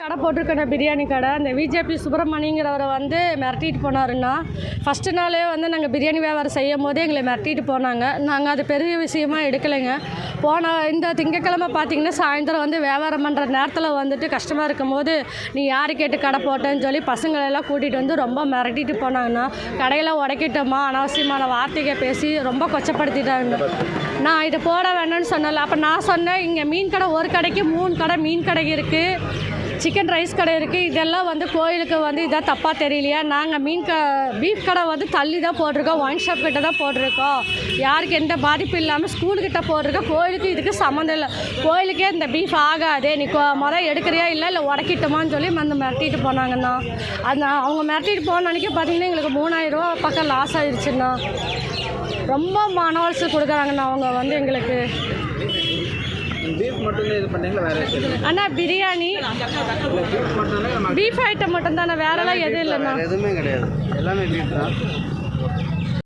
கடை போட்டிருக்கேன் பிரியாணி கடை. அந்த விஜேபி சுப்பிரமணியங்கிறவரை வந்து மிரட்டிட்டு போனாருன்னா ஃபஸ்ட்டு நாளே வந்து நாங்கள் பிரியாணி வியாபாரம் செய்யும் போதே எங்களை மிரட்டிட்டு போனாங்க. நாங்கள் அது பெரிய விஷயமா எடுக்கலைங்க. இந்த திங்கக்கிழமை பார்த்திங்கன்னா சாயந்தரம் வந்து வியாபாரம் பண்ணுற நேரத்தில் வந்துட்டு கஷ்டமாக இருக்கும் போது நீ யார் கேட்டு கடை போட்டேன்னு சொல்லி பசங்களெல்லாம் கூட்டிகிட்டு வந்து ரொம்ப மிரட்டிட்டு போனாங்கன்னா கடையில் உடைக்கிட்டோமா அனாவசியமான வார்த்தையை பேசி ரொம்ப கொச்சப்படுத்திட்டாங்க. நான் இதை போட வேணும்னு சொன்னல. அப்போ நான் சொன்னேன், இங்கே மீன் கடை ஒரு கடைக்கு 3 கடை மீன் கடை இருக்குது, சிக்கன் ரைஸ் கடை இருக்குது. இதெல்லாம் வந்து கோயிலுக்கு வந்து இதாக தப்பாக தெரியலையா? நாங்கள் பீஃப் கடை வந்து தள்ளி தான் போட்டிருக்கோம், ஒயின் ஷாப் கிட்ட தான் போட்டிருக்கோம், யாருக்கு எந்த பாதிப்பு இல்லாமல் ஸ்கூலுக்கிட்ட போட்டிருக்கோம். கோயிலுக்கு இதுக்கு சம்மந்தம் இல்லை, கோயிலுக்கே இந்த பீஃப் ஆகாதே, நீ மொதல் எடுக்கிறியா இல்லை உடைக்கிட்டோமான்னு சொல்லி வந்து மிரட்டிட்டு போனாங்கண்ணா. அது அவங்க மிரட்டிட்டு போன அன்றைக்கி பார்த்திங்கன்னா எங்களுக்கு 3000 ரூபா பக்கம் லாஸ் ஆகிடுச்சுண்ணா. ரொம்ப மன உளைச்சல் கொடுக்குறாங்கண்ணா அவங்க வந்து எங்களுக்கு. அண்ணா பிரியாணி பீஃப் ஐட்டம் மட்டும் தானே, வேறெல்லாம் எதுவும் இல்லைண்ணா. எதுவுமே கிடையாது, எல்லாமே பீஃப் தான்.